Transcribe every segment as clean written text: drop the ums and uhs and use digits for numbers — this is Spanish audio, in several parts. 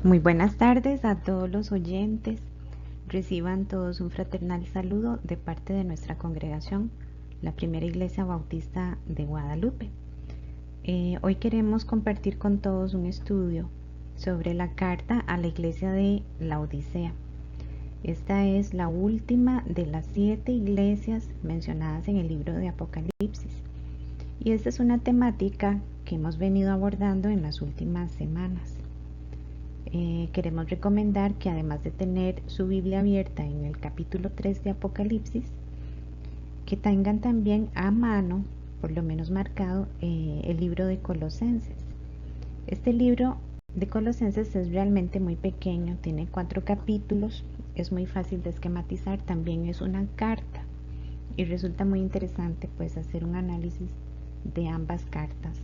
Muy buenas tardes a todos los oyentes. Reciban todos un fraternal saludo de parte de nuestra congregación, la Primera Iglesia Bautista de Guadalupe. Hoy queremos compartir con todos un estudio sobre la carta a la iglesia de Laodicea. Esta es la última de las 7 iglesias mencionadas en el libro de Apocalipsis. Y esta es una temática que hemos venido abordando en las últimas semanas. Queremos recomendar que además de tener su Biblia abierta en el capítulo 3 de Apocalipsis, que tengan también a mano, por lo menos marcado, el libro de Colosenses. Este libro de Colosenses es realmente muy pequeño, tiene 4 capítulos, es muy fácil de esquematizar, también es una carta y resulta muy interesante pues hacer un análisis de ambas cartas.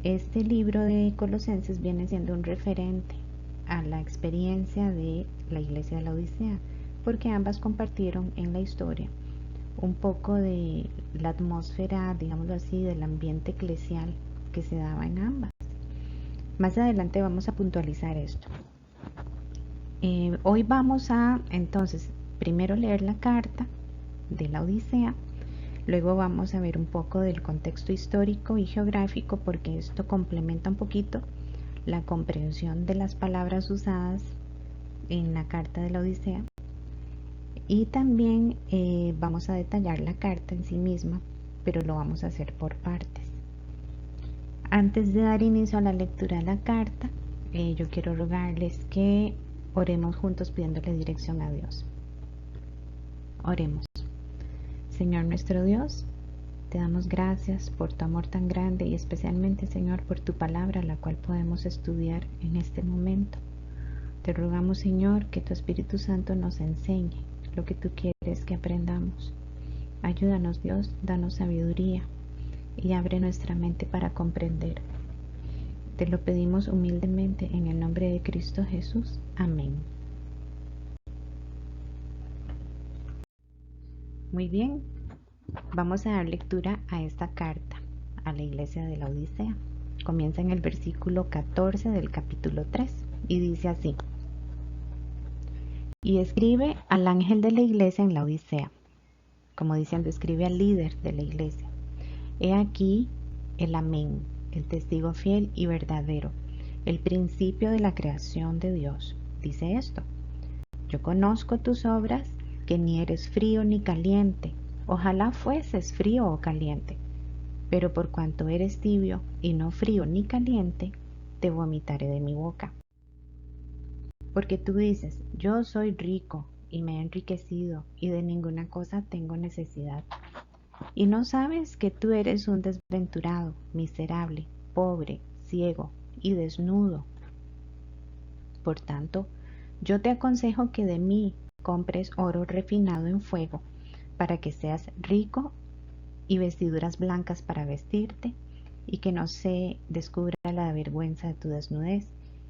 Este libro de Colosenses viene siendo un referente a la experiencia de la iglesia de la Odisea, porque ambas compartieron en la historia un poco de la atmósfera, digámoslo así, del ambiente eclesial que se daba en ambas. Más adelante vamos a puntualizar esto. Hoy vamos a entonces primero leer la carta de la Odisea. Luego vamos a ver un poco del contexto histórico y geográfico, porque esto complementa un poquito la comprensión de las palabras usadas en la carta de la Odisea. Y también vamos a detallar la carta en sí misma, pero lo vamos a hacer por partes. Antes de dar inicio a la lectura de la carta, yo quiero rogarles que oremos juntos pidiéndole dirección a Dios. Oremos. Señor nuestro Dios, te damos gracias por tu amor tan grande y especialmente, Señor, por tu palabra, la cual podemos estudiar en este momento. Te rogamos, Señor, que tu Espíritu Santo nos enseñe lo que tú quieres que aprendamos. Ayúdanos, Dios, danos sabiduría y abre nuestra mente para comprender. Te lo pedimos humildemente en el nombre de Cristo Jesús. Amén. Muy bien. Vamos a dar lectura a esta carta a la iglesia de la Odisea. Comienza en el versículo 14 del capítulo 3 y dice así: y escribe al ángel de la iglesia en la Odisea, como diciendo, escribe al líder de la iglesia. He aquí el Amén, el testigo fiel y verdadero, el principio de la creación de Dios. Dice esto: yo conozco tus obras, que ni eres frío ni caliente. Ojalá fueses frío o caliente, pero por cuanto eres tibio y no frío ni caliente, te vomitaré de mi boca. Porque tú dices, yo soy rico y me he enriquecido y de ninguna cosa tengo necesidad. Y no sabes que tú eres un desventurado, miserable, pobre, ciego y desnudo. Por tanto, yo te aconsejo que de mí compres oro refinado en fuego, para que seas rico, y vestiduras blancas para vestirte, y que no se descubra la vergüenza de tu desnudez,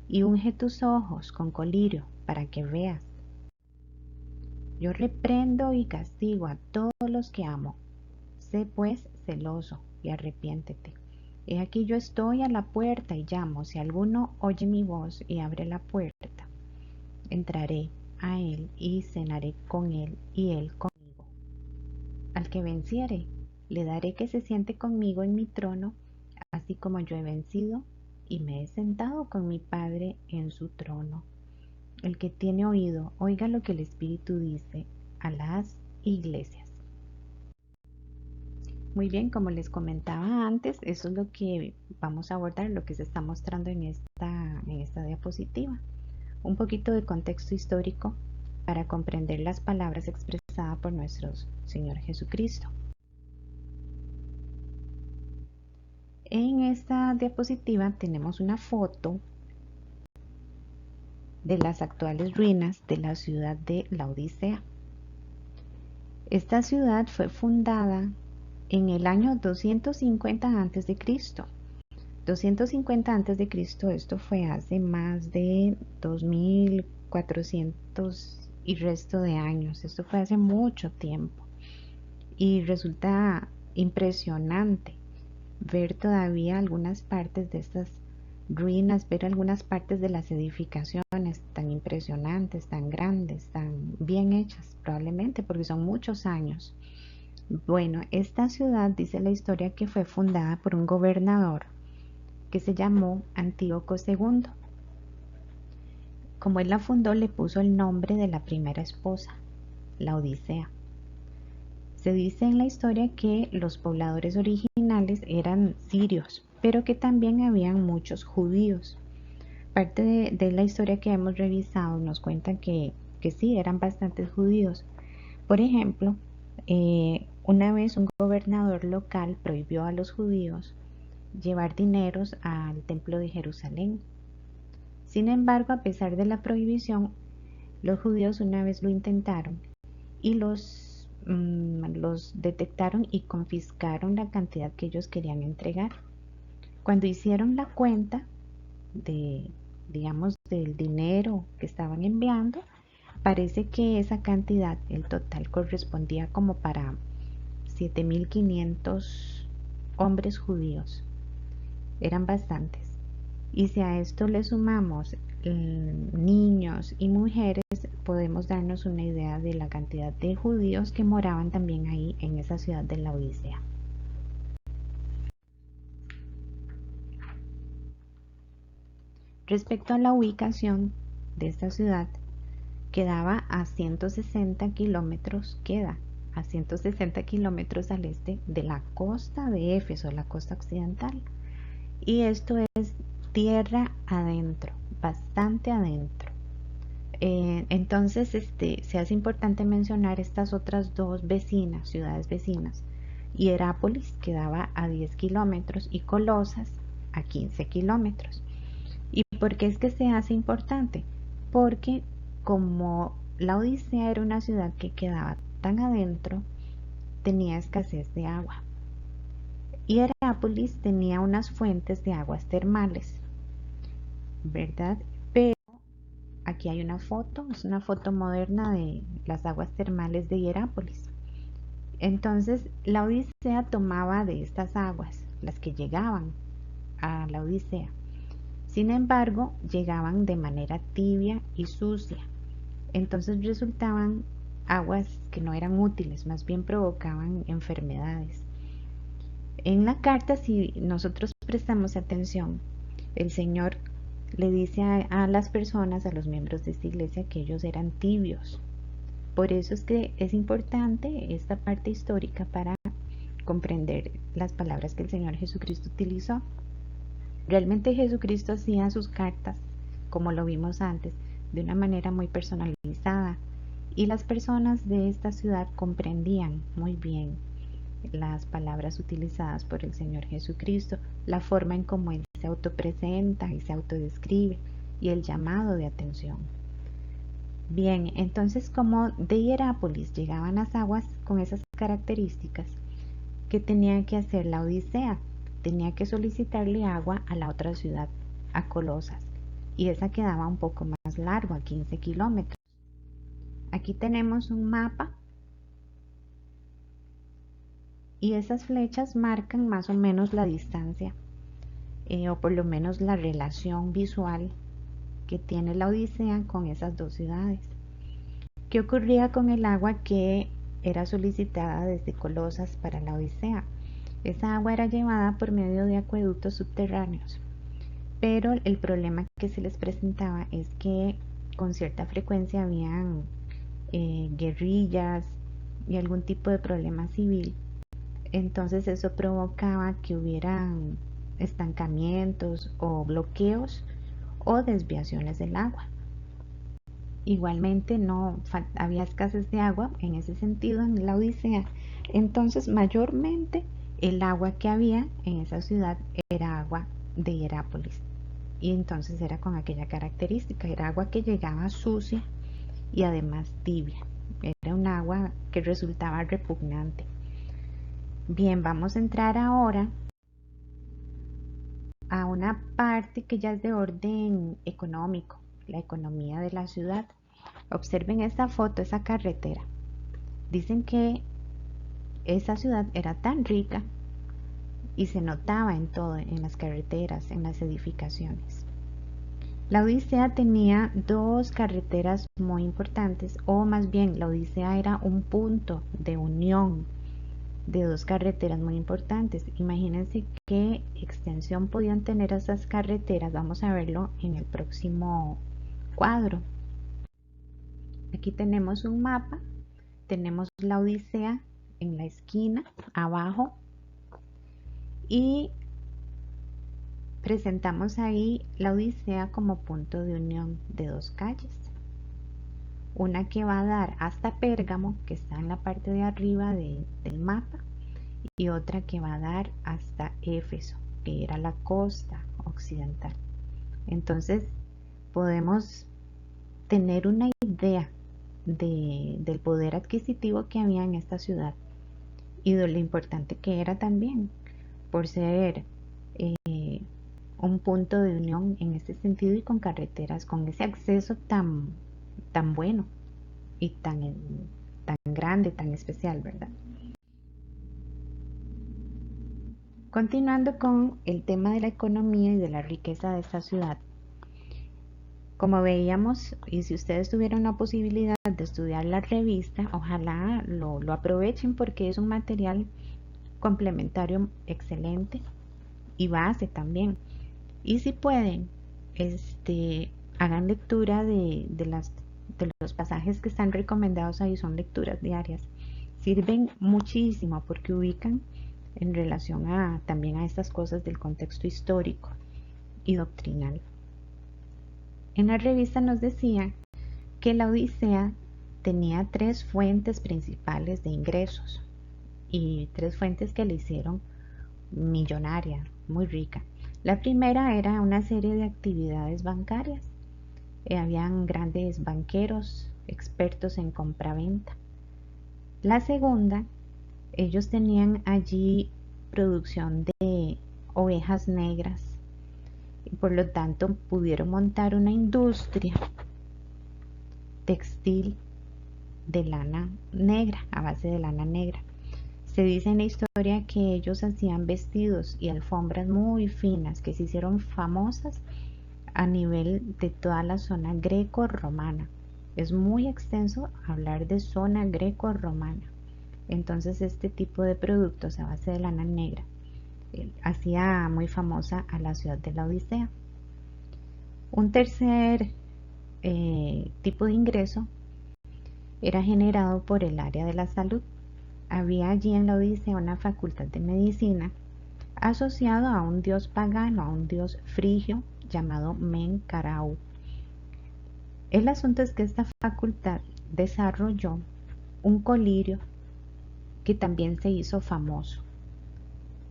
y unge tus ojos con colirio para que veas. Yo reprendo y castigo a todos los que amo. Sé pues celoso y arrepiéntete. He aquí yo estoy a la puerta y llamo. Si alguno oye mi voz y abre la puerta, entraré a él y cenaré con él y él conmigo. Al que venciere, le daré que se siente conmigo en mi trono, así como yo he vencido y me he sentado con mi Padre en su trono. El que tiene oído, oiga lo que el Espíritu dice a las iglesias. Muy bien, como les comentaba antes, eso es lo que vamos a abordar, lo que se está mostrando en esta diapositiva. Un poquito de contexto histórico para comprender las palabras expresadas por nuestro Señor Jesucristo. En esta diapositiva tenemos una foto de las actuales ruinas de la ciudad de Laodicea. Esta ciudad fue fundada en el año 250 a.C. 250 a.C., esto fue hace más de 2400 y resto de años. Esto fue hace mucho tiempo. Y resulta impresionante ver todavía algunas partes de estas ruinas, ver algunas partes de las edificaciones tan impresionantes, tan grandes, tan bien hechas, probablemente porque son muchos años. Bueno, esta ciudad dice la historia que fue fundada por un gobernador que se llamó Antíoco II. Como él la fundó, le puso el nombre de la primera esposa, la Odisea. Se dice en la historia que los pobladores originales eran sirios, pero que también habían muchos judíos. Parte de la historia que hemos revisado nos cuenta que sí, eran bastantes judíos. Por ejemplo, una vez un gobernador local prohibió a los judíos llevar dineros al templo de Jerusalén. Sin embargo, a pesar de la prohibición, los judíos una vez lo intentaron y los detectaron y confiscaron la cantidad que ellos querían entregar. Cuando hicieron la cuenta de, digamos, del dinero que estaban enviando, parece que esa cantidad, el total, correspondía como para 7.500 hombres judíos. Eran bastantes. Y si a esto le sumamos niños y mujeres, podemos darnos una idea de la cantidad de judíos que moraban también ahí en esa ciudad de la Odisea. Respecto a la ubicación de esta ciudad, queda a 160 kilómetros al este de la costa de Éfeso, la costa occidental. Y esto es tierra adentro, bastante adentro. Entonces, se hace importante mencionar estas otras dos ciudades vecinas. Hierápolis quedaba a 10 kilómetros y Colosas a 15 kilómetros. ¿Y por qué es que se hace importante? Porque como la Odisea era una ciudad que quedaba tan adentro, tenía escasez de agua. Hierápolis tenía unas fuentes de aguas termales, ¿verdad? Pero aquí hay una foto, es una foto moderna de las aguas termales de Hierápolis. Entonces, la Odisea tomaba de estas aguas, las que llegaban a la Odisea. Sin embargo, llegaban de manera tibia y sucia. Entonces resultaban aguas que no eran útiles, más bien provocaban enfermedades. En la carta, si nosotros prestamos atención, el Señor le dice a las personas, a los miembros de esta iglesia, que ellos eran tibios. Por eso es que es importante esta parte histórica para comprender las palabras que el Señor Jesucristo utilizó. Realmente Jesucristo hacía sus cartas, como lo vimos antes, de una manera muy personalizada, y las personas de esta ciudad comprendían muy bien las palabras utilizadas por el Señor Jesucristo, la forma en cómo Él se autopresenta y se autodescribe, y el llamado de atención. Bien, entonces como de Hierápolis llegaban las aguas con esas características, ¿qué tenía que hacer la Odisea? Tenía que solicitarle agua a la otra ciudad, a Colosas, y esa quedaba un poco más largo, a 15 kilómetros. Aquí tenemos un mapa y esas flechas marcan más o menos la distancia, o por lo menos la relación visual que tiene la Odisea con esas dos ciudades. ¿Qué ocurría con el agua que era solicitada desde Colosas para la Odisea? Esa agua era llevada por medio de acueductos subterráneos, pero el problema que se les presentaba es que con cierta frecuencia habían guerrillas y algún tipo de problema civil. Entonces eso provocaba que hubieran estancamientos o bloqueos o desviaciones del agua. Igualmente no había escasez de agua en ese sentido en la Odisea. Entonces mayormente el agua que había en esa ciudad era agua de Hierápolis. Y entonces era con aquella característica, era agua que llegaba sucia y además tibia. Era un agua que resultaba repugnante. Bien, vamos a entrar ahora a una parte que ya es de orden económico, la economía de la ciudad. Observen esta foto, esa carretera. Dicen que esa ciudad era tan rica y se notaba en todo, en las carreteras, en las edificaciones. La Odisea tenía dos carreteras muy importantes, o más bien la Odisea era un punto de unión de dos carreteras muy importantes. Imagínense qué extensión podían tener esas carreteras. Vamos a verlo en el próximo cuadro. Aquí tenemos un mapa, tenemos la Odisea en la esquina abajo y presentamos ahí la Odisea como punto de unión de dos calles. Una que va a dar hasta Pérgamo, que está en la parte de arriba del mapa, y otra que va a dar hasta Éfeso, que era la costa occidental. Entonces podemos tener una idea del poder adquisitivo que había en esta ciudad y de lo importante que era también por ser un punto de unión en este sentido y con carreteras, con ese acceso tan bueno y tan grande, tan especial, ¿verdad? Continuando con el tema de la economía y de la riqueza de esta ciudad, como veíamos, y si ustedes tuvieran la posibilidad de estudiar la revista, ojalá lo aprovechen porque es un material complementario excelente y base también. Y si pueden, hagan lectura de los pasajes que están recomendados ahí, son lecturas diarias. Sirven muchísimo porque ubican en relación también a estas cosas del contexto histórico y doctrinal. En la revista nos decía que la Odisea tenía tres fuentes principales de ingresos y tres fuentes que le hicieron millonaria, muy rica. La primera era una serie de actividades bancarias. Habían grandes banqueros expertos en compraventa. La segunda, ellos tenían allí producción de ovejas negras y por lo tanto pudieron montar una industria textil de lana negra, a base de lana negra. Se dice en la historia que ellos hacían vestidos y alfombras muy finas que se hicieron famosas a nivel de toda la zona greco-romana. Es muy extenso hablar de zona greco-romana. Entonces este tipo de productos a base de lana negra hacía muy famosa a la ciudad de la Odisea. Un tercer tipo de ingreso era generado por el área de la salud. Había allí en la Odisea una facultad de medicina asociado a un dios pagano, a un dios frigio llamado Menkarau. El asunto es que esta facultad desarrolló un colirio que también se hizo famoso.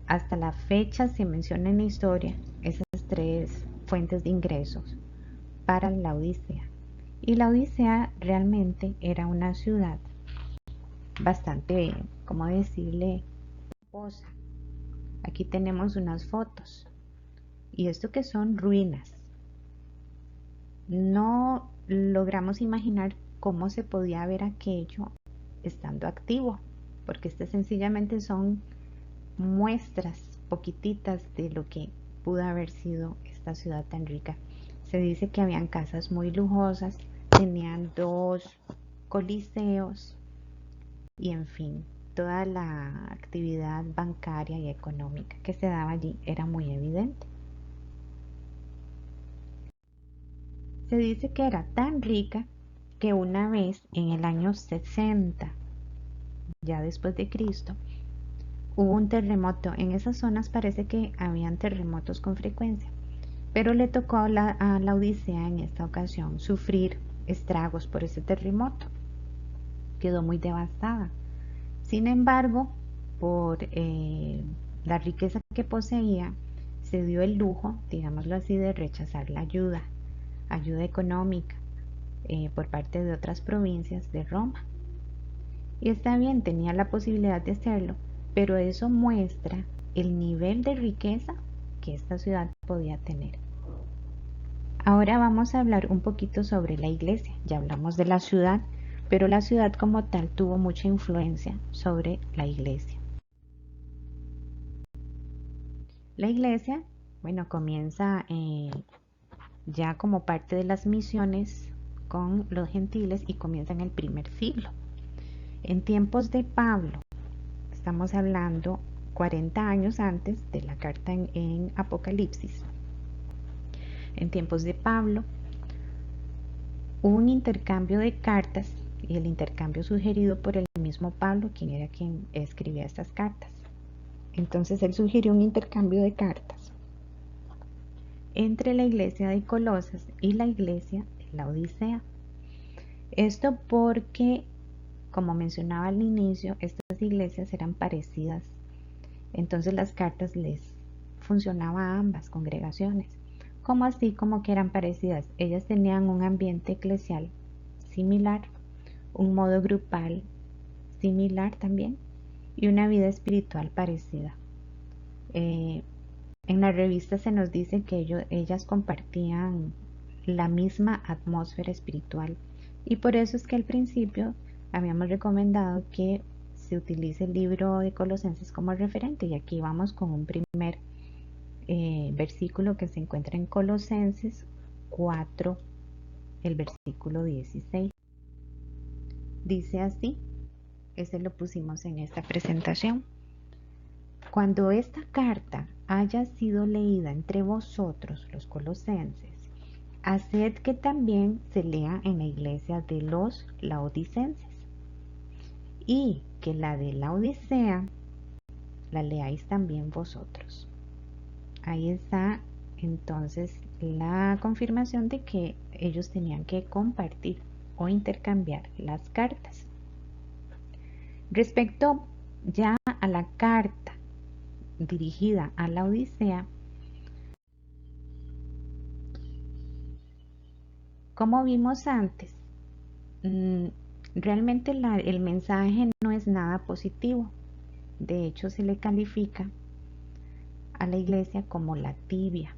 Hasta la fecha se menciona en la historia esas tres fuentes de ingresos para la Odisea. Y la Odisea realmente era una ciudad bastante, ¿cómo decirle?, pomposa. Aquí tenemos unas fotos. Y esto que son ruinas. No logramos imaginar cómo se podía ver aquello estando activo, porque estas sencillamente son muestras poquititas de lo que pudo haber sido esta ciudad tan rica. Se dice que habían casas muy lujosas, tenían 2 coliseos y en fin, toda la actividad bancaria y económica que se daba allí era muy evidente. Se dice que era tan rica que una vez en el año 60, ya después de Cristo, hubo un terremoto. En esas zonas parece que habían terremotos con frecuencia, pero le tocó a la Odisea en esta ocasión sufrir estragos por ese terremoto. Quedó muy devastada. Sin embargo, por la riqueza que poseía, se dio el lujo, digámoslo así, de rechazar la ayuda económica por parte de otras provincias de Roma. Y está bien, tenía la posibilidad de hacerlo, pero eso muestra el nivel de riqueza que esta ciudad podía tener. Ahora vamos a hablar un poquito sobre la iglesia. Ya hablamos de la ciudad, pero la ciudad como tal tuvo mucha influencia sobre la iglesia. La iglesia, bueno, comienza ya como parte de las misiones con los gentiles y comienza en el primer siglo. En tiempos de Pablo, estamos hablando 40 años antes de la carta en Apocalipsis. En tiempos de Pablo hubo un intercambio de cartas y el intercambio sugerido por el mismo Pablo, quien era quien escribía estas cartas. Entonces él sugirió un intercambio de cartas entre la iglesia de Colosas y la iglesia de la Odisea. Esto porque, como mencionaba al inicio, estas iglesias eran parecidas. Entonces las cartas les funcionaban a ambas congregaciones. Como así como que eran parecidas. Ellas tenían un ambiente eclesial similar, un modo grupal similar también y una vida espiritual parecida. En la revista se nos dice que ellas compartían la misma atmósfera espiritual y por eso es que al principio habíamos recomendado que se utilice el libro de Colosenses como referente y aquí vamos con un primer versículo que se encuentra en Colosenses 4, el versículo 16. Dice así, ese lo pusimos en esta presentación. Cuando esta carta haya sido leída entre vosotros, los colosenses, haced que también se lea en la iglesia de los laodicenses y que la de la Odisea la leáis también vosotros. Ahí está entonces la confirmación de que ellos tenían que compartir o intercambiar las cartas. Respecto ya a la carta dirigida a la Odisea, como vimos antes, realmente el mensaje no es nada positivo. De hecho, se le califica a la iglesia como la tibia.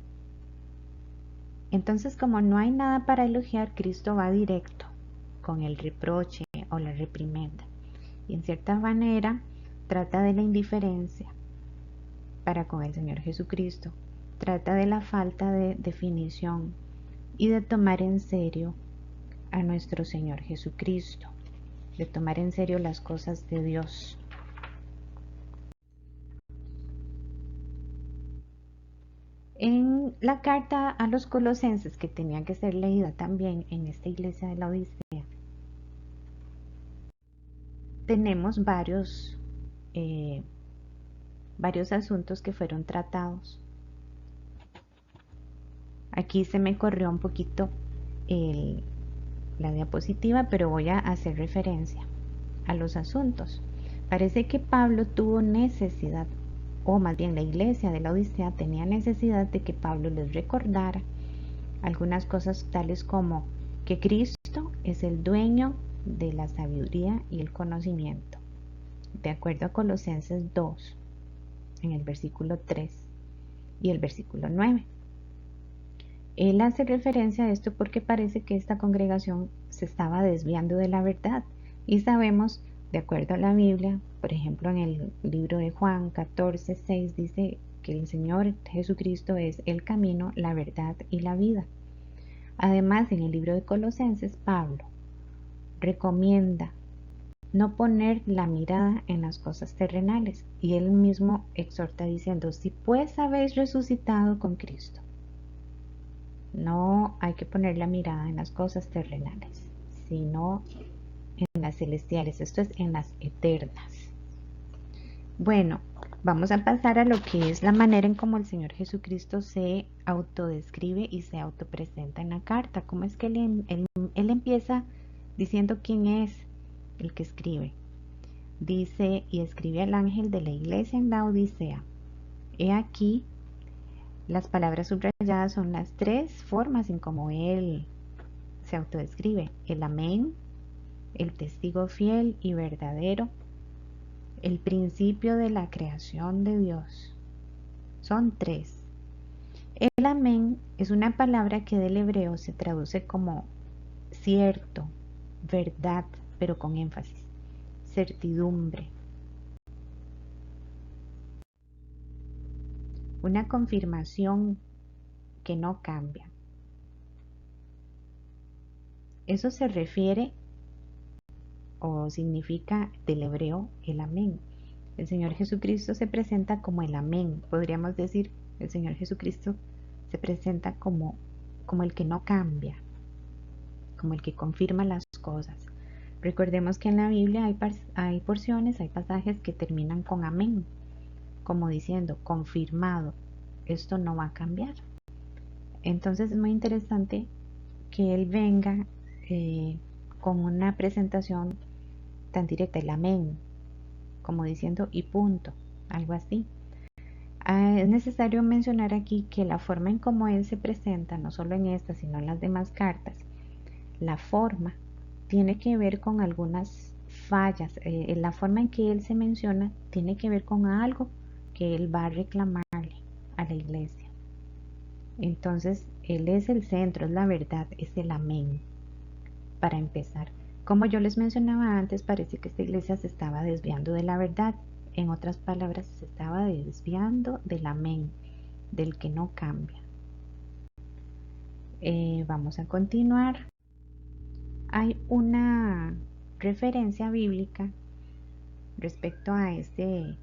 Entonces, como no hay nada para elogiar, Cristo va directo con el reproche o la reprimenda. Y en cierta manera trata de la indiferencia para con el Señor Jesucristo. Trata de la falta de definición y de tomar en serio a nuestro Señor Jesucristo, de tomar en serio las cosas de Dios. En la carta a los colosenses, que tenía que ser leída también en esta iglesia de la Odisea, tenemos varios asuntos que fueron tratados. Aquí se me corrió un poquito la diapositiva, pero voy a hacer referencia a los asuntos. Parece que Pablo tuvo necesidad, o más bien la iglesia de la Odisea tenía necesidad de que Pablo les recordara algunas cosas tales como que Cristo es el dueño de la sabiduría y el conocimiento, de acuerdo a Colosenses 2, en el versículo 3 y el versículo 9. Él hace referencia a esto porque parece que esta congregación se estaba desviando de la verdad y sabemos, de acuerdo a la Biblia, por ejemplo en el libro de Juan 14:6 dice que el Señor Jesucristo es el camino, la verdad y la vida. Además, en el libro de Colosenses, Pablo recomienda no poner la mirada en las cosas terrenales y él mismo exhorta diciendo, si pues habéis resucitado con Cristo, no hay que poner la mirada en las cosas terrenales, sino en las celestiales, esto es en las eternas. Bueno, vamos a pasar a lo que es la manera en cómo el Señor Jesucristo se autodescribe y se autopresenta en la carta. ¿Cómo es que él empieza diciendo quién es el que escribe? Dice, y escribe al ángel de la iglesia en la Odisea. He aquí, las palabras subrayadas son las tres formas en cómo él se autodescribe: el amén, el testigo fiel y verdadero, el principio de la creación de Dios. Son tres. El amén es una palabra que del hebreo se traduce como cierto, verdad, pero con énfasis, certidumbre. una confirmación que no cambia. Eso se refiere o significa del hebreo el amén. El Señor Jesucristo se presenta como el amén. Podríamos decir, el Señor Jesucristo se presenta como el que no cambia, como el que confirma las cosas. Recordemos que en la Biblia hay porciones, hay pasajes que terminan con amén, como diciendo, confirmado, esto no va a cambiar. Entonces es muy interesante que Él venga con una presentación tan directa, el amén, como diciendo y punto, algo así. Es necesario mencionar aquí que la forma en cómo Él se presenta, no solo en esta, sino en las demás cartas, la forma tiene que ver con algunas fallas. La forma en que Él se menciona tiene que ver con algo que Él va a reclamarle a la iglesia. Entonces, Él es el centro, es la verdad, es el amén. Para empezar, como yo les mencionaba antes, parece que esta iglesia se estaba desviando de la verdad. En otras palabras, se estaba desviando del amén, del que no cambia. Vamos a continuar. Hay una referencia bíblica respecto a este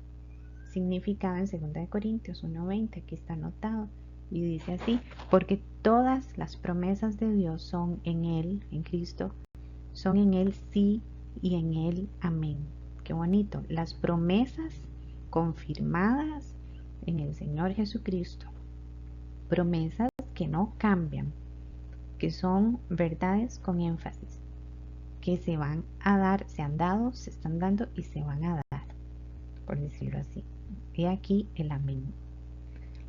significado en 2 Corintios 1:20, aquí está anotado, y dice así: porque todas las promesas de Dios son en Él, en Cristo, son en Él sí y en Él amén. Qué bonito, las promesas confirmadas en el Señor Jesucristo, promesas que no cambian, que son verdades con énfasis, que se van a dar, se han dado, se están dando y se van a dar, por decirlo así. Y aquí el amén.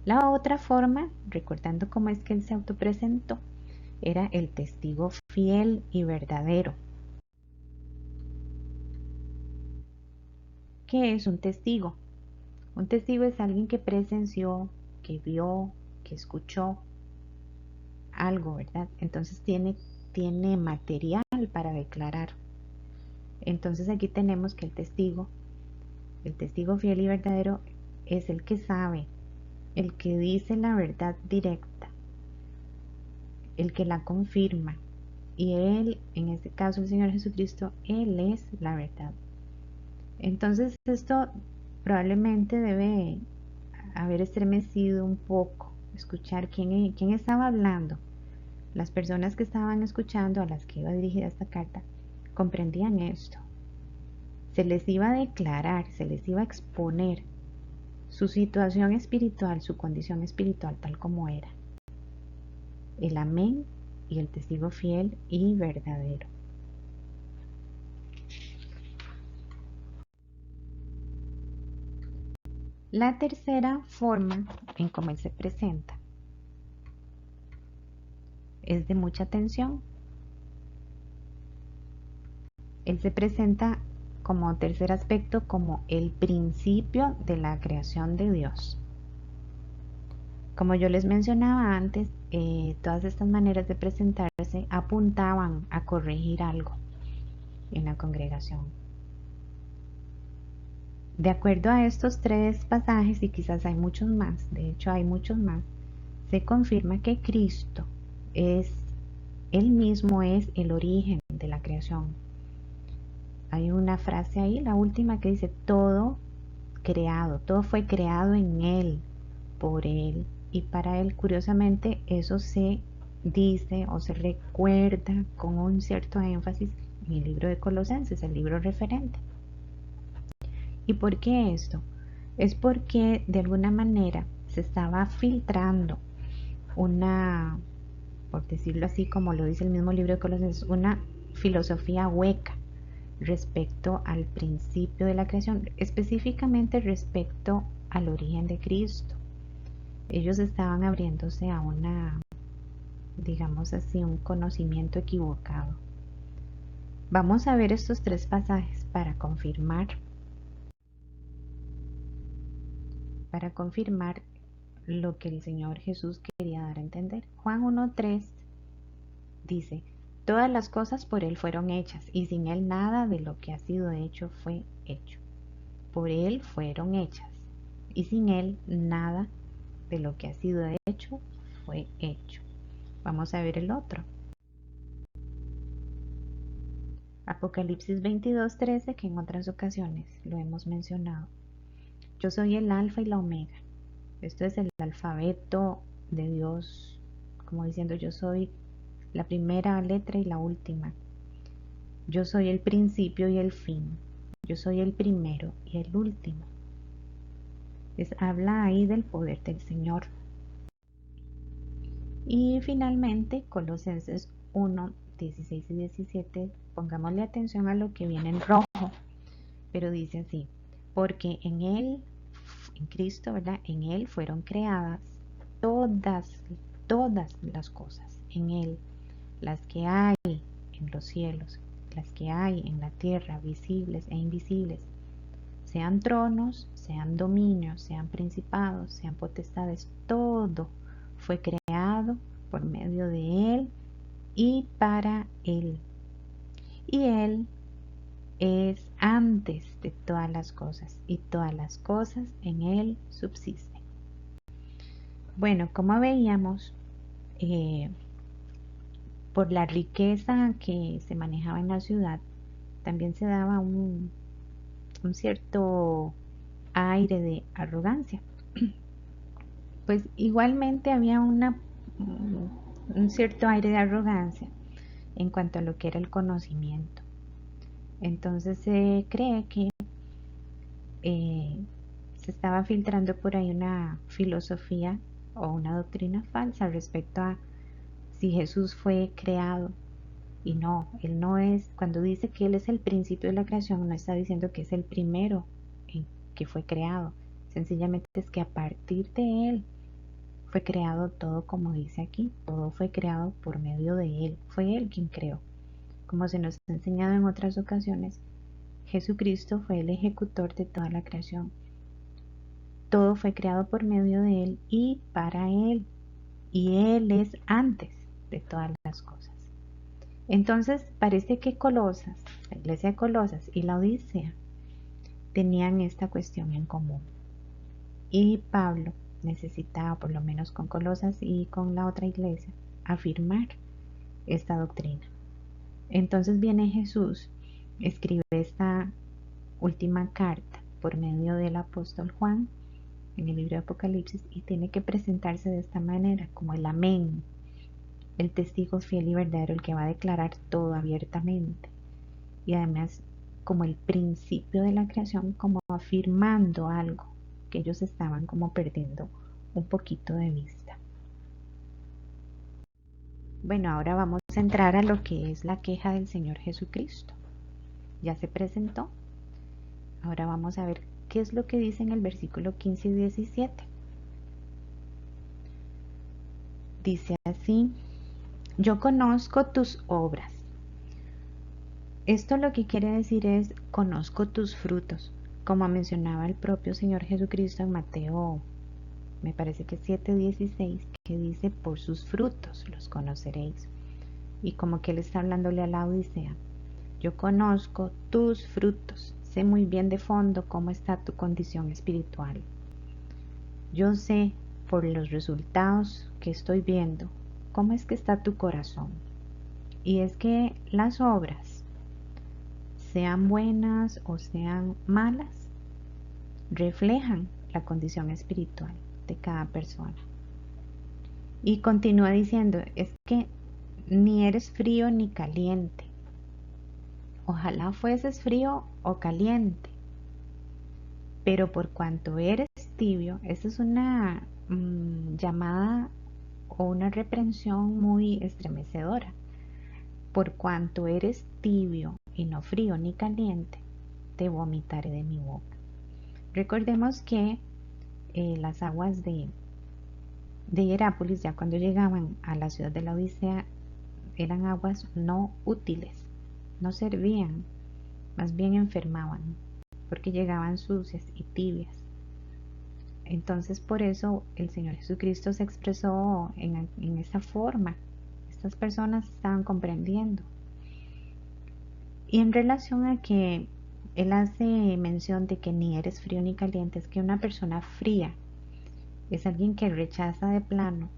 La otra forma, recordando cómo es que Él se autopresentó, era el testigo fiel y verdadero. ¿Qué es un testigo? Un testigo es alguien que presenció, que vio, que escuchó algo, ¿verdad? Entonces tiene material para declarar. Entonces aquí tenemos que el testigo fiel y verdadero, es el que sabe, el que dice la verdad directa, el que la confirma. Y Él, en este caso el Señor Jesucristo, Él es la verdad. Entonces esto probablemente debe haber estremecido un poco, escuchar quién estaba hablando. Las personas que estaban escuchando, a las que iba dirigida esta carta, comprendían esto. Se les iba a declarar, se les iba a exponer su situación espiritual, su condición espiritual tal como era. El amén y el testigo fiel y verdadero. La tercera forma en cómo Él se presenta es de mucha atención. Él se presenta como tercer aspecto como el principio de la creación de Dios. Como yo les mencionaba antes, todas estas maneras de presentarse apuntaban a corregir algo en la congregación. De acuerdo a estos tres pasajes, y quizás hay muchos más, de hecho hay muchos más, se confirma que Cristo Él mismo es el origen de la creación. Hay una frase ahí, la última, que dice: todo creado, todo fue creado en Él, por Él y para Él. Curiosamente, eso se dice o se recuerda con un cierto énfasis en el libro de Colosenses, el libro referente. ¿Y por qué esto? Es porque de alguna manera se estaba filtrando una, por decirlo así, como lo dice el mismo libro de Colosenses, una filosofía hueca respecto al principio de la creación, específicamente respecto al origen de Cristo. Ellos estaban abriéndose a digamos así, un conocimiento equivocado. Vamos a ver estos tres pasajes para confirmar lo que el Señor Jesús quería dar a entender. Juan 1:3 dice: todas las cosas por Él fueron hechas, y sin Él nada de lo que ha sido hecho fue hecho. Por Él fueron hechas, y sin Él nada de lo que ha sido hecho, fue hecho. Vamos a ver el otro. Apocalipsis 22:13, que en otras ocasiones lo hemos mencionado. Yo soy el alfa y la omega. Esto es el alfabeto de Dios, como diciendo yo soy la primera letra y la última. Yo soy el principio y el fin. Yo soy el primero y el último. Habla ahí del poder del Señor. Y finalmente, Colosenses 1:16 y 17, pongámosle atención a lo que viene en rojo, pero dice así, porque en Él, en Cristo, ¿verdad? En Él fueron creadas todas las cosas, en Él, las que hay en los cielos, las que hay en la tierra, visibles e invisibles, sean tronos, sean dominios, sean principados, sean potestades, todo fue creado por medio de Él y para Él. Y Él es antes de todas las cosas, y todas las cosas en Él subsisten. Bueno, como veíamos, por la riqueza que se manejaba en la ciudad, también se daba un cierto aire de arrogancia. Pues igualmente había un cierto aire de arrogancia en cuanto a lo que era el conocimiento. Entonces se cree que se estaba filtrando por ahí una filosofía o una doctrina falsa respecto a si Jesús fue creado. Y no, Él no es, cuando dice que Él es el principio de la creación, no está diciendo que es el primero en que fue creado. Sencillamente es que a partir de Él fue creado todo, como dice aquí, todo fue creado por medio de Él, fue Él quien creó. Como se nos ha enseñado en otras ocasiones, Jesucristo fue el ejecutor de toda la creación. Todo fue creado por medio de Él y para Él, y Él es antes de todas las cosas. Entonces parece que Colosas, la iglesia de Colosas y la Odisea tenían esta cuestión en común. Y Pablo necesitaba, por lo menos con Colosas y con la otra iglesia, afirmar esta doctrina. Entonces viene Jesús, escribe esta última carta por medio del apóstol Juan en el libro de Apocalipsis y tiene que presentarse de esta manera, como el amén, el testigo fiel y verdadero, el que va a declarar todo abiertamente. Y además como el principio de la creación, como afirmando algo que ellos estaban como perdiendo un poquito de vista. Bueno, ahora vamos a entrar a lo que es la queja del Señor Jesucristo. Ya se presentó. Ahora vamos a ver qué es lo que dice en el versículo 15 y 17. Dice así: yo conozco tus obras. Esto lo que quiere decir es, conozco tus frutos, como mencionaba el propio Señor Jesucristo en Mateo, me parece que 7:16, que dice, por sus frutos los conoceréis. Y como que Él está hablándole a la Odisea, yo conozco tus frutos, sé muy bien de fondo cómo está tu condición espiritual. Yo sé por los resultados que estoy viendo cómo es que está tu corazón. Y es que las obras, sean buenas o sean malas, reflejan la condición espiritual de cada persona. Y continúa diciendo, es que ni eres frío ni caliente. Ojalá fueses frío o caliente, pero por cuanto eres tibio, esa es una llamada o una reprensión muy estremecedora. Por cuanto eres tibio y no frío ni caliente, te vomitaré de mi boca. Recordemos que las aguas de Hierápolis, ya cuando llegaban a la ciudad de la Odisea, eran aguas no útiles, no servían, más bien enfermaban, porque llegaban sucias y tibias. Entonces por eso el Señor Jesucristo se expresó en esa forma. Estas personas estaban comprendiendo. Y en relación a que Él hace mención de que ni eres frío ni caliente, es que una persona fría Es alguien que rechaza de plano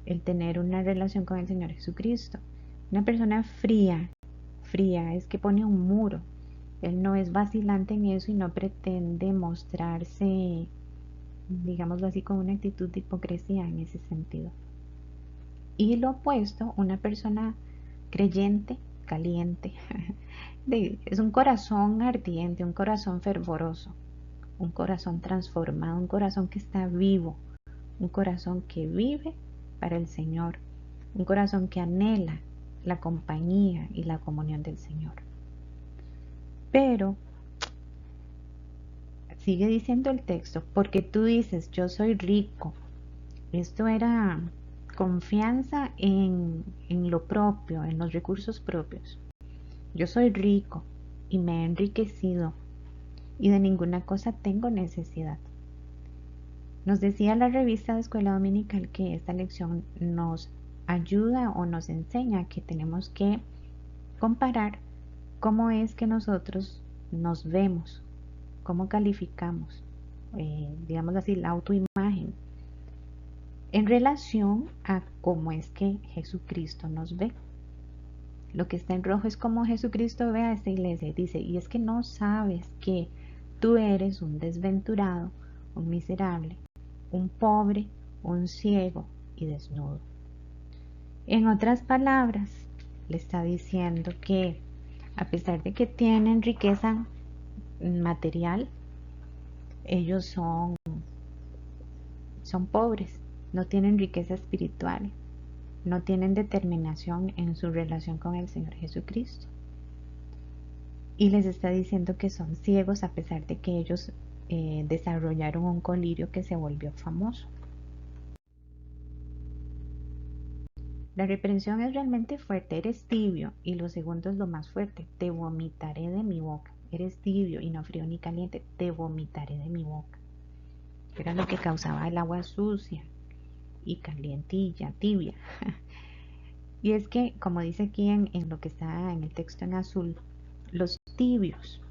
el tener una relación con el Señor Jesucristo. Una persona fría, fría es que pone un muro. Él no es vacilante en eso y no pretende mostrarse, digámoslo así, con una actitud de hipocresía en ese sentido. Y lo opuesto, una persona creyente, caliente, es un corazón ardiente, un corazón fervoroso, un corazón transformado, un corazón que está vivo, un corazón que vive para el Señor, un corazón que anhela la compañía y la comunión del Señor. Pero sigue diciendo el texto, porque tú dices, yo soy rico. Esto era confianza en lo propio, en los recursos propios. Yo soy rico y me he enriquecido y de ninguna cosa tengo necesidad. Nos decía la revista de Escuela Dominical que esta lección nos ayuda o nos enseña que tenemos que comparar cómo es que nosotros nos vemos, cómo calificamos, digamos así, la autoimagen en relación a cómo es que Jesucristo nos ve. Lo que está en rojo es como Jesucristo ve a esta iglesia y dice, y es que no sabes que tú eres un desventurado, un miserable, un pobre, un ciego y desnudo. En otras palabras, le está diciendo que a pesar de que tienen riqueza material, ellos son pobres, no tienen riqueza espiritual, no tienen determinación en su relación con el Señor Jesucristo. Y les está diciendo que son ciegos a pesar de que ellos desarrollaron un colirio que se volvió famoso. La reprensión es realmente fuerte, eres tibio, y lo segundo es lo más fuerte, te vomitaré de mi boca. Eres tibio y no frío ni caliente, te vomitaré de mi boca. Era lo que causaba el agua sucia y calientilla, tibia. Y es que, como dice aquí en lo que está en el texto en azul, los tibios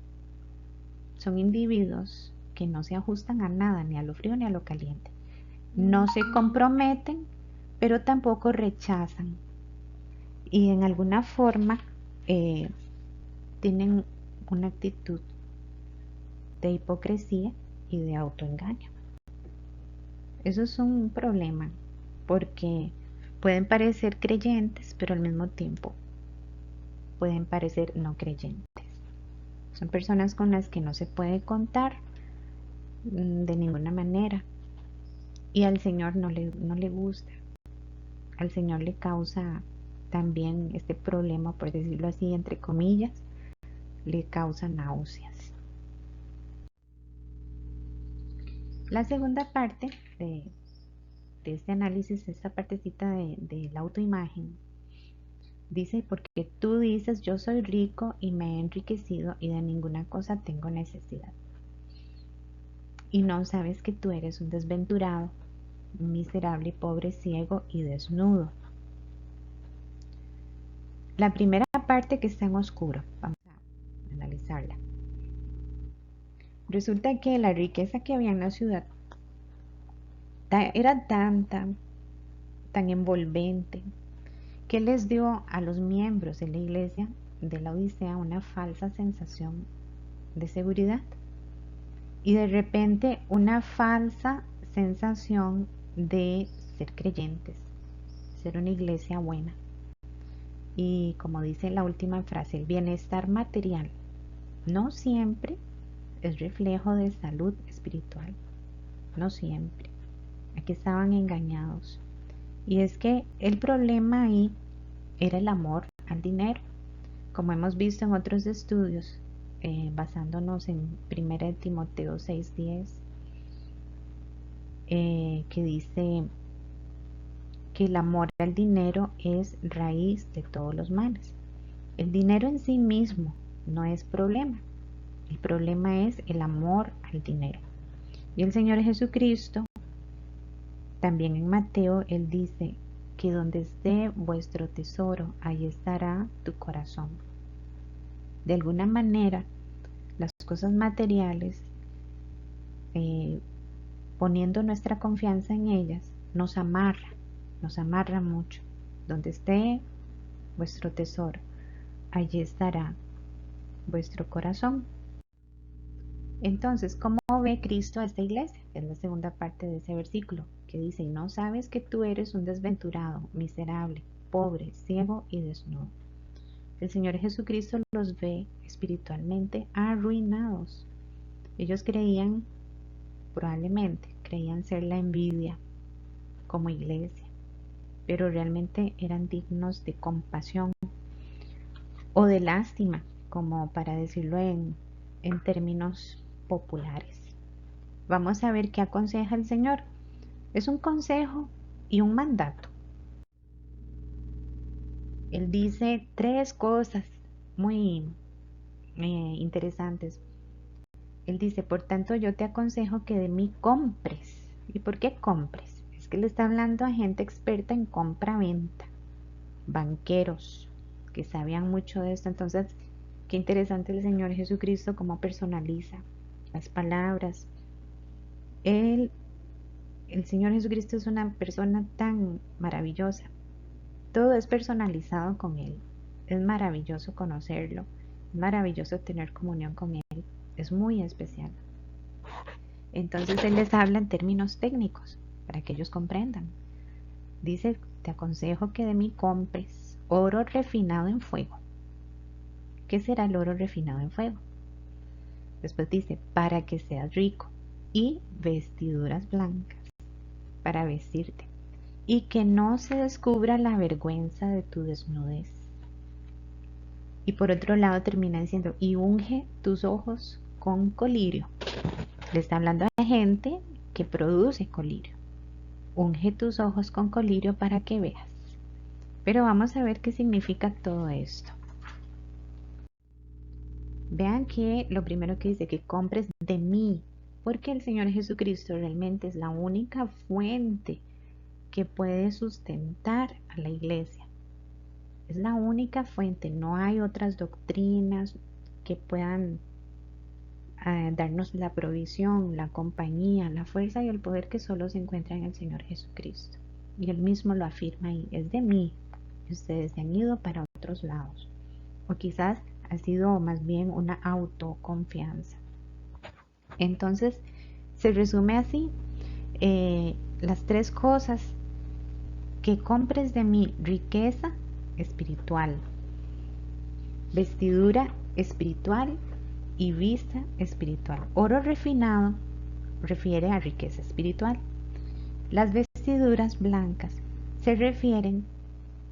son individuos que no se ajustan a nada, ni a lo frío ni a lo caliente. No se comprometen, pero tampoco rechazan. Y en alguna forma eh, tienen una actitud de hipocresía y de autoengaño. Eso es un problema porque pueden parecer creyentes, pero al mismo tiempo pueden parecer no creyentes. Son personas con las que no se puede contar de ninguna manera y al Señor no le gusta. Al Señor le causa también este problema, por decirlo así, entre comillas, le causa náuseas. La segunda parte de este análisis, esta partecita de la autoimagen, dice, porque tú dices, yo soy rico y me he enriquecido y de ninguna cosa tengo necesidad. Y no sabes que tú eres un desventurado, un miserable, pobre, ciego y desnudo. La primera parte que está en oscuro, vamos a analizarla. Resulta que la riqueza que había en la ciudad era tan envolvente, que les dio a los miembros de la iglesia de la Odisea una falsa sensación de seguridad y de repente una falsa sensación de ser creyentes, ser una iglesia buena. Y como dice la última frase, el bienestar material no siempre es reflejo de salud espiritual, no siempre. Aquí estaban engañados. Y es que el problema ahí era el amor al dinero, como hemos visto en otros estudios, basándonos en 1 Timoteo 6:10, que dice que el amor al dinero es raíz de todos los males. El dinero en sí mismo no es problema, el problema es el amor al dinero. Y el Señor Jesucristo, también en Mateo, Él dice que donde esté vuestro tesoro, ahí estará tu corazón. De alguna manera, las cosas materiales poniendo nuestra confianza en ellas, nos amarra mucho. Donde esté vuestro tesoro, allí estará vuestro corazón. Entonces, ¿cómo ve Cristo a esta iglesia? Es la segunda parte de ese versículo, que dice, y no sabes que tú eres un desventurado, miserable, pobre, ciego y desnudo. El Señor Jesucristo los ve espiritualmente arruinados. Ellos probablemente creían ser la envidia como iglesia, pero realmente eran dignos de compasión o de lástima, como para decirlo en términos populares. Vamos a ver qué aconseja el Señor. Es un consejo y un mandato. Él dice 3 cosas muy interesantes. Él dice, por tanto yo te aconsejo que de mí compres. ¿Y por qué compres? Es que le está hablando a gente experta en compra-venta, banqueros que sabían mucho de esto. Entonces, qué interesante el Señor Jesucristo cómo personaliza las palabras. El Señor Jesucristo es una persona tan maravillosa. Todo es personalizado con Él. Es maravilloso conocerlo. Es maravilloso tener comunión con Él. Es muy especial. Entonces Él les habla en términos técnicos para que ellos comprendan. Dice, te aconsejo que de mí compres oro refinado en fuego. ¿Qué será el oro refinado en fuego? Después dice, para que seas rico, y vestiduras blancas para vestirte, y que no se descubra la vergüenza de tu desnudez. Y por otro lado termina diciendo, y unge tus ojos con colirio. Le está hablando a gente que produce colirio. Unge tus ojos con colirio para que veas. Pero vamos a ver qué significa todo esto. Vean que lo primero que dice, que compres de mí, porque el Señor Jesucristo realmente es la única fuente que puede sustentar a la iglesia. Es la única fuente, no hay otras doctrinas que puedan darnos la provisión, la compañía, la fuerza y el poder que solo se encuentra en el Señor Jesucristo. Y Él mismo lo afirma ahí, es de mí, y ustedes se han ido para otros lados. O quizás ha sido más bien una autoconfianza. Entonces, se resume así, las 3 cosas: que compres de mí riqueza espiritual, vestidura espiritual y vista espiritual. Oro refinado refiere a riqueza espiritual. Las vestiduras blancas se refieren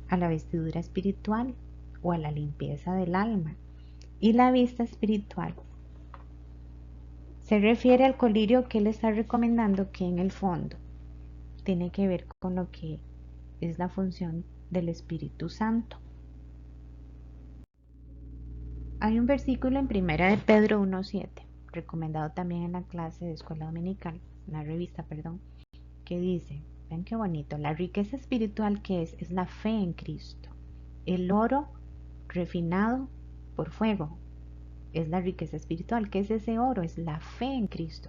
a la vestidura espiritual o a la limpieza del alma. Y la vista espiritual se refiere al colirio que él está recomendando, que en el fondo tiene que ver con lo que es la función del Espíritu Santo. Hay un versículo en Primera de Pedro 1:7, recomendado también en la clase de escuela dominical, en la revista, perdón, que dice, ven qué bonito, la riqueza espiritual que es la fe en Cristo. El oro refinado por fuego es la riqueza espiritual. ¿Qué es ese oro? Es la fe en Cristo.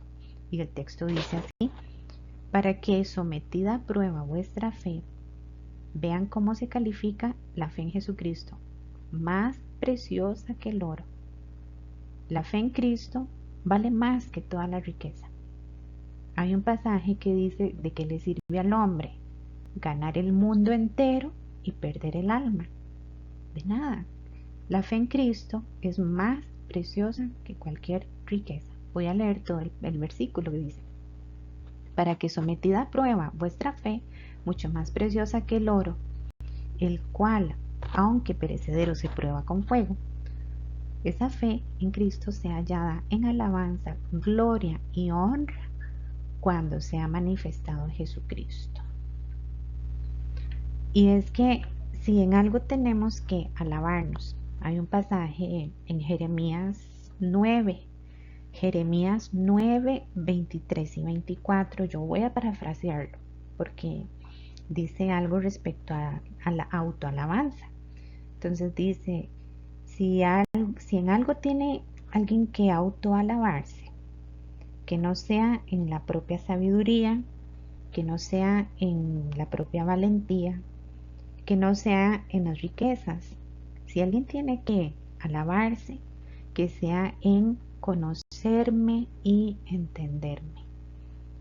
Y el texto dice así, para que sometida a prueba vuestra fe, vean cómo se califica la fe en Jesucristo, más preciosa que el oro. La fe en Cristo vale más que toda la riqueza. Hay un pasaje que dice de que le sirve al hombre ganar el mundo entero y perder el alma. De nada. La fe en Cristo es más preciosa que cualquier riqueza. Voy a leer todo el versículo que dice, para que sometida a prueba vuestra fe, mucho más preciosa que el oro, el cual, aunque perecedero, se prueba con fuego, esa fe en Cristo sea hallada en alabanza, gloria y honra cuando sea manifestado Jesucristo. Y es que si en algo tenemos que alabarnos, hay un pasaje en Jeremías 9, 23 y 24, yo voy a parafrasearlo porque dice algo respecto a la autoalabanza. Entonces dice, si en algo tiene alguien que autoalabarse, que no sea en la propia sabiduría, que no sea en la propia valentía, que no sea en las riquezas. Si alguien tiene que alabarse, que sea en conocerme y entenderme.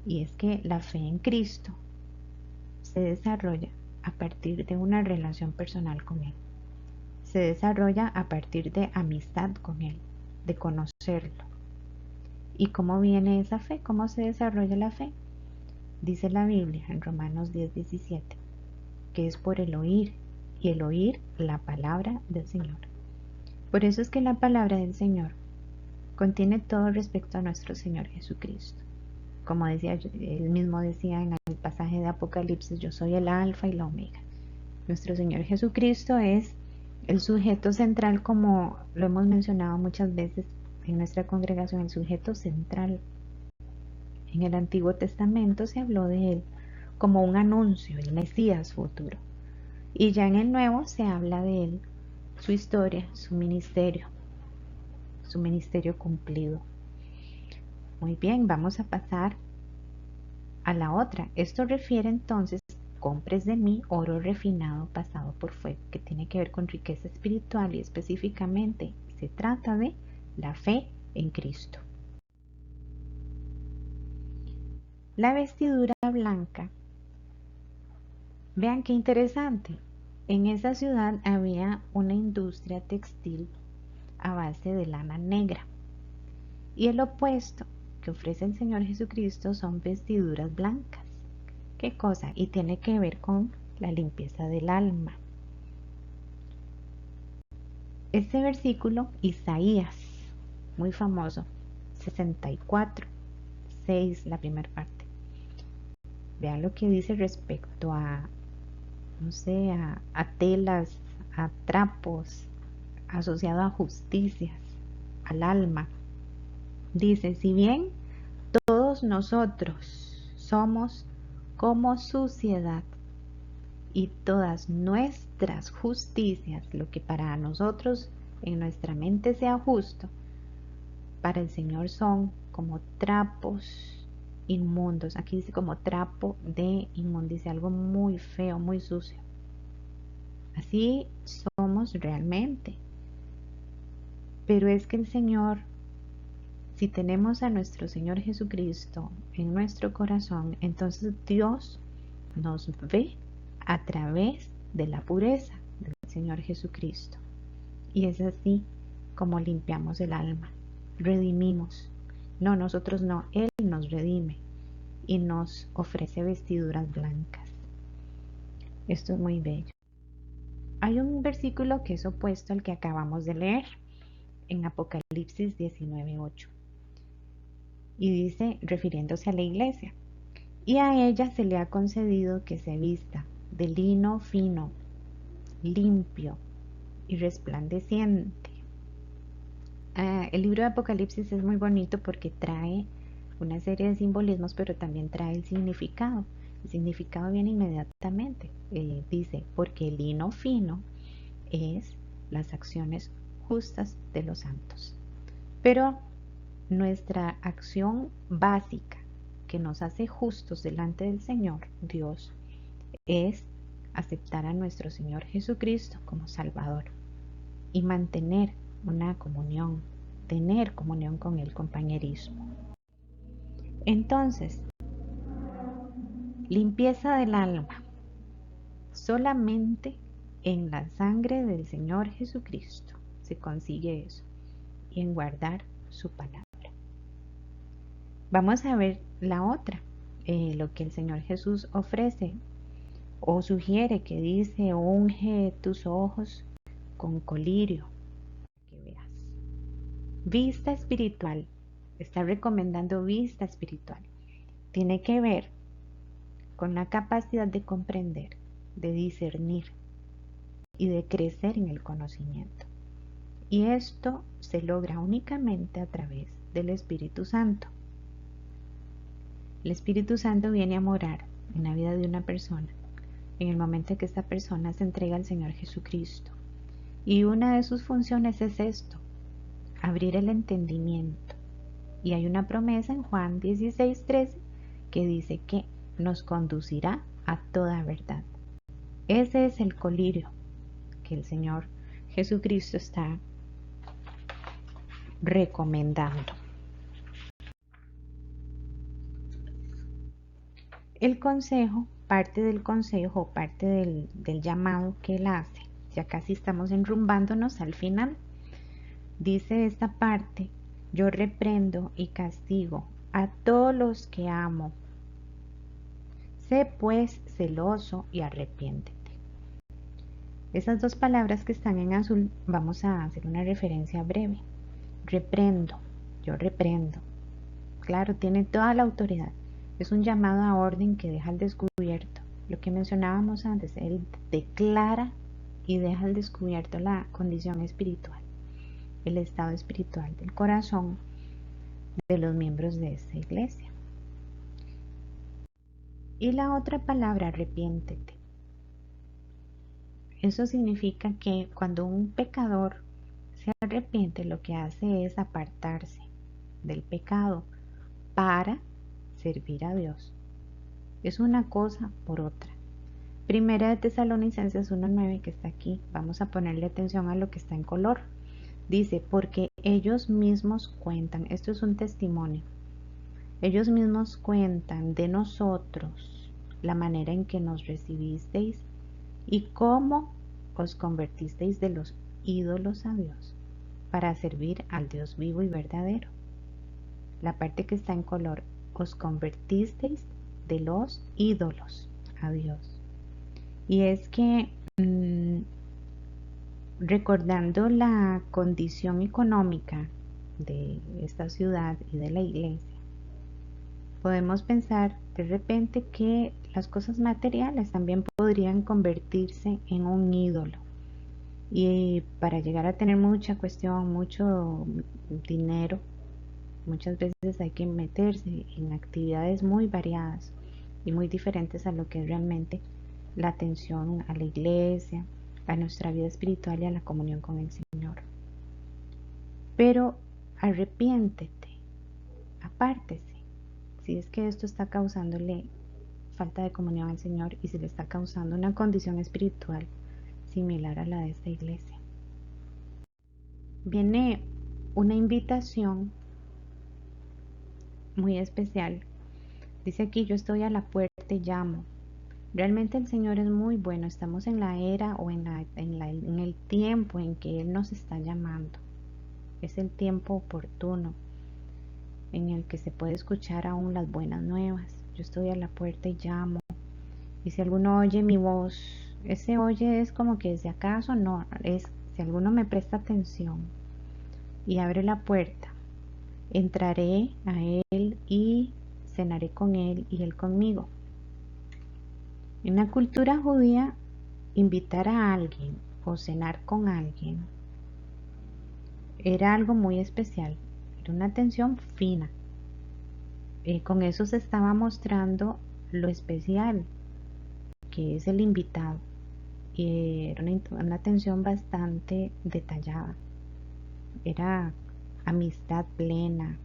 Y es que la fe en Cristo se desarrolla a partir de una relación personal con Él. Se desarrolla a partir de amistad con Él, de conocerlo. ¿Y cómo viene esa fe? ¿Cómo se desarrolla la fe? Dice la Biblia en Romanos 10:17, que es por el oír, y el oír la palabra del Señor. Por eso es que la palabra del Señor contiene todo respecto a nuestro Señor Jesucristo. Como decía, él mismo decía en el pasaje de Apocalipsis, yo soy el alfa y la omega. Nuestro Señor Jesucristo es el sujeto central, como lo hemos mencionado muchas veces en nuestra congregación, el sujeto central. En el Antiguo Testamento se habló de él como un anuncio, el Mesías futuro. Y ya en el Nuevo se habla de él, su historia, su ministerio cumplido. Muy bien, vamos a pasar a la otra. Esto refiere entonces, compres de mí oro refinado pasado por fuego, que tiene que ver con riqueza espiritual y específicamente se trata de la fe en Cristo. La vestidura blanca. Vean qué interesante. En esa ciudad había una industria textil a base de lana negra. Y el opuesto que ofrece el Señor Jesucristo son vestiduras blancas. ¿Qué cosa? Y tiene que ver con la limpieza del alma. Este versículo, Isaías, muy famoso, 64, 6, la primera parte. Vean lo que dice respecto a, no sé, a telas, a trapos, asociado a justicias, al alma. Dice, si bien todos nosotros somos como suciedad y todas nuestras justicias, lo que para nosotros en nuestra mente sea justo, para el Señor son como trapos inmundos. Aquí dice como trapo de inmundicia, algo muy feo, muy sucio. Así somos realmente. Pero es que el Señor, si tenemos a nuestro Señor Jesucristo en nuestro corazón, entonces Dios nos ve a través de la pureza del Señor Jesucristo. Y es así como limpiamos el alma, redimimos. No, nosotros no, Él nos redime y nos ofrece vestiduras blancas. Esto es muy bello. Hay un versículo que es opuesto al que acabamos de leer en Apocalipsis 19:8. Y dice, refiriéndose a la iglesia, y a ella se le ha concedido que se vista de lino fino, limpio y resplandeciente. El libro de Apocalipsis es muy bonito porque trae una serie de simbolismos, pero también trae el significado. El significado viene inmediatamente. Dice, porque el lino fino es las acciones justas de los santos. Pero nuestra acción básica que nos hace justos delante del Señor, Dios, es aceptar a nuestro Señor Jesucristo como Salvador y mantener una comunión, tener comunión con Él, compañerismo. Entonces, limpieza del alma, solamente en la sangre del Señor Jesucristo se consigue eso, y en guardar su palabra. Vamos a ver la otra, lo que el Señor Jesús ofrece o sugiere, que dice, unge tus ojos con colirio, que veas. Vista espiritual, está recomendando vista espiritual. Tiene que ver con la capacidad de comprender, de discernir y de crecer en el conocimiento. Y esto se logra únicamente a través del Espíritu Santo. El Espíritu Santo viene a morar en la vida de una persona en el momento en que esta persona se entrega al Señor Jesucristo. Y una de sus funciones es esto, abrir el entendimiento, Y hay una promesa en Juan 16:13 que dice que nos conducirá a toda verdad. Ese es el colirio que el Señor Jesucristo está recomendando. El consejo, parte del consejo, parte del llamado que Él hace, ya casi estamos enrumbándonos al final, dice esta parte: yo reprendo y castigo a todos los que amo. Sé pues celoso y arrepiéntete. Esas dos palabras que están en azul, vamos a hacer una referencia breve. Reprendo, yo reprendo. Claro, tiene toda la autoridad. Es un llamado a orden que deja al descubierto lo que mencionábamos antes. Él declara y deja al descubierto la condición espiritual, el estado espiritual del corazón de los miembros de esta iglesia. Y la otra palabra, arrepiéntete. Eso significa que cuando un pecador se arrepiente, lo que hace es apartarse del pecado para servir a Dios. Es una cosa por otra. Primera de Tesalonicenses 1:9, que está aquí, vamos a ponerle atención a lo que está en color. Dice, porque ellos mismos cuentan, esto es un testimonio, ellos mismos cuentan de nosotros la manera en que nos recibisteis y cómo os convertisteis de los ídolos a Dios para servir al Dios vivo y verdadero. La parte que está en color, os convertisteis de los ídolos a Dios. Y es que recordando la condición económica de esta ciudad y de la iglesia, podemos pensar de repente que las cosas materiales también podrían convertirse en un ídolo. Y para llegar a tener mucha cuestión, mucho dinero, muchas veces hay que meterse en actividades muy variadas y muy diferentes a lo que es realmente la atención a la iglesia, a nuestra vida espiritual y a la comunión con el Señor. Pero arrepiéntete, apártese, si es que esto está causándole falta de comunión al Señor y si le está causando una condición espiritual similar a la de esta iglesia. Viene una invitación muy especial. Dice aquí, yo estoy a la puerta y llamo. Realmente el Señor es muy bueno. Estamos en la era o en el tiempo en que Él nos está llamando. Es el tiempo oportuno en el que se puede escuchar aún las buenas nuevas. Yo estoy a la puerta y llamo. Y si alguno oye mi voz, ese oye es como que si acaso no, es si alguno me presta atención y abre la puerta, entraré a Él y cenaré con Él y Él conmigo. En la cultura judía, invitar a alguien o cenar con alguien era algo muy especial, era una atención fina. Con eso se estaba mostrando lo especial que es el invitado. Y era una atención bastante detallada. Era amistad plena,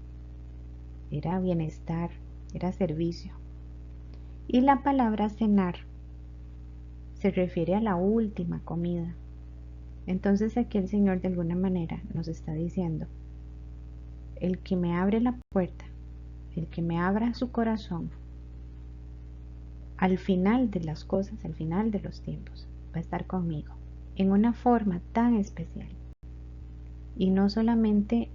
era bienestar, era servicio. Y la palabra cenar se refiere a la última comida. Entonces aquí el Señor de alguna manera nos está diciendo, el que me abre la puerta, el que me abra su corazón, al final de las cosas, al final de los tiempos, va a estar conmigo en una forma tan especial. Y no solamente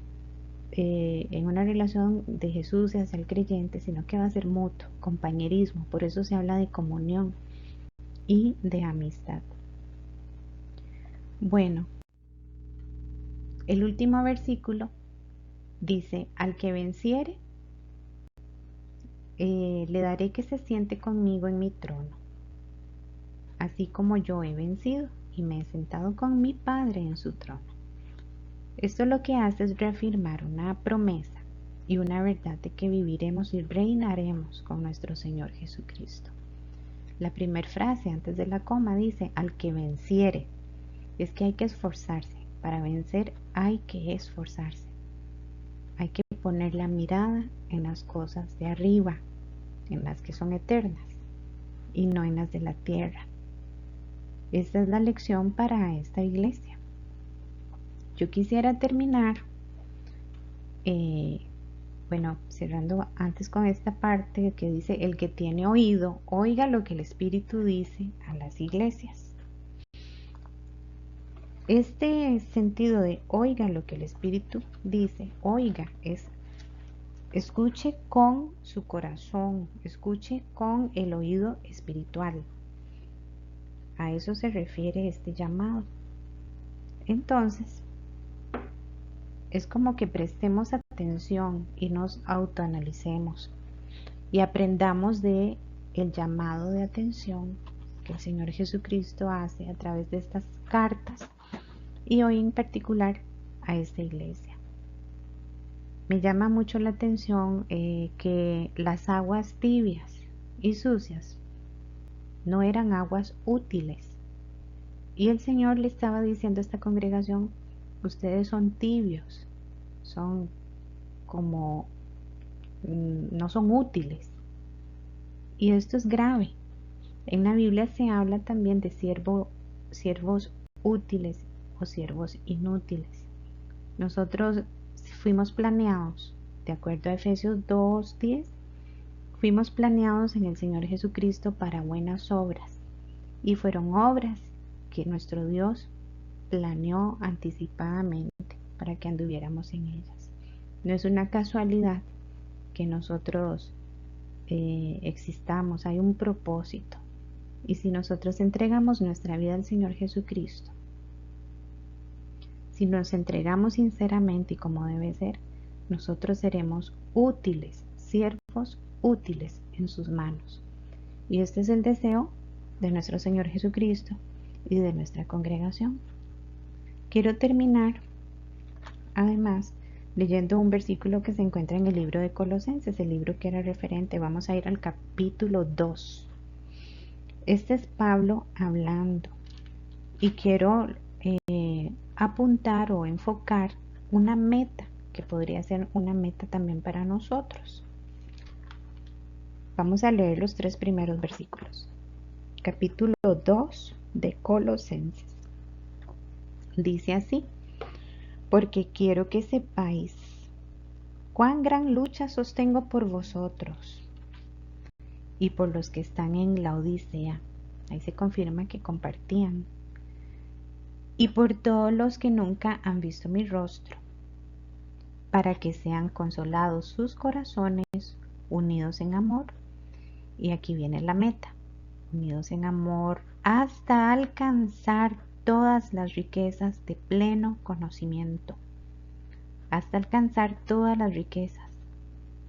en una relación de Jesús hacia el creyente, sino que va a ser mutuo, compañerismo. Por eso se habla de comunión y de amistad. Bueno, el último versículo dice, al que venciere, le daré que se siente conmigo en mi trono, así como yo he vencido y me he sentado con mi Padre en su trono. Esto lo que hace es reafirmar una promesa y una verdad de que viviremos y reinaremos con nuestro Señor Jesucristo. La primera frase antes de la coma dice, al que venciere. Es que hay que esforzarse. Para vencer hay que esforzarse. Hay que poner la mirada en las cosas de arriba, en las que son eternas, y no en las de la tierra. Esta es la lección para esta iglesia. Yo quisiera terminar, cerrando antes con esta parte que dice: el que tiene oído, oiga lo que el Espíritu dice a las iglesias. Este sentido de oiga lo que el Espíritu dice, oiga, es escuche con su corazón, escuche con el oído espiritual. A eso se refiere este llamado. Entonces, es como que prestemos atención y nos autoanalicemos y aprendamos de el llamado de atención que el Señor Jesucristo hace a través de estas cartas y hoy en particular a esta iglesia. Me llama mucho la atención que las aguas tibias y sucias no eran aguas útiles. Y el Señor le estaba diciendo a esta congregación: ustedes son tibios, son como, no son útiles. Y esto es grave. En la Biblia se habla también de siervos útiles o siervos inútiles. Nosotros fuimos planeados, de acuerdo a Efesios 2:10, fuimos planeados en el Señor Jesucristo para buenas obras, y fueron obras que nuestro Dios planeó anticipadamente para que anduviéramos en ellas. No es una casualidad que nosotros existamos, hay un propósito. Y si nosotros entregamos nuestra vida al Señor Jesucristo, si nos entregamos sinceramente y como debe ser, nosotros seremos útiles, siervos útiles en sus manos. Y este es el deseo de nuestro Señor Jesucristo y de nuestra congregación. Quiero terminar, además, leyendo un versículo que se encuentra en el libro de Colosenses, el libro que era referente. Vamos a ir al capítulo 2. Este es Pablo hablando y quiero apuntar o enfocar una meta que podría ser una meta también para nosotros. Vamos a leer los 3 primeros versículos. Capítulo 2 de Colosenses. Dice así: porque quiero que sepáis cuán gran lucha sostengo por vosotros y por los que están en la Odisea. Ahí se confirma que compartían. Y por todos los que nunca han visto mi rostro, para que sean consolados sus corazones, unidos en amor. Y aquí viene la meta: unidos en amor hasta alcanzar todas las riquezas de pleno conocimiento. Hasta alcanzar todas las riquezas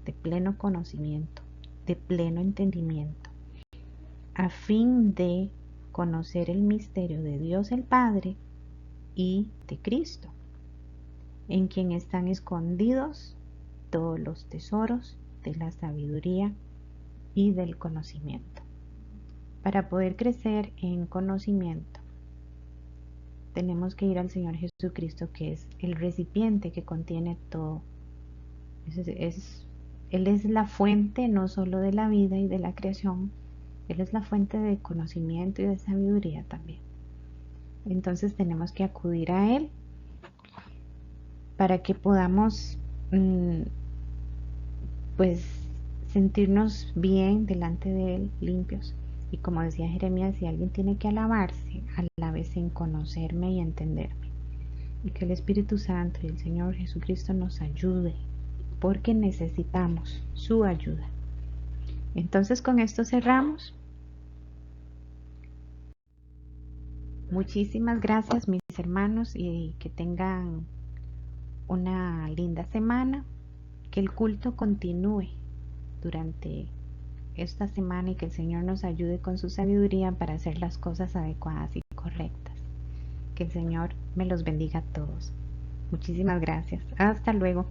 de pleno conocimiento, de pleno entendimiento, a fin de conocer el misterio de Dios el Padre y de Cristo, en quien están escondidos todos los tesoros de la sabiduría y del conocimiento. Para poder crecer en conocimiento, tenemos que ir al Señor Jesucristo, que es el recipiente que contiene todo. Él es la fuente no solo de la vida y de la creación, Él es la fuente de conocimiento y de sabiduría también. Entonces tenemos que acudir a Él para que podamos sentirnos bien delante de Él, limpios. Y como decía Jeremías, si alguien tiene que alabarse, alábese en conocerme y entenderme. Y que el Espíritu Santo y el Señor Jesucristo nos ayude, porque necesitamos su ayuda. Entonces con esto cerramos. Muchísimas gracias, mis hermanos, y que tengan una linda semana. Que el culto continúe durante esta semana y que el Señor nos ayude con su sabiduría para hacer las cosas adecuadas y correctas. Que el Señor me los bendiga a todos. Muchísimas gracias. Hasta luego.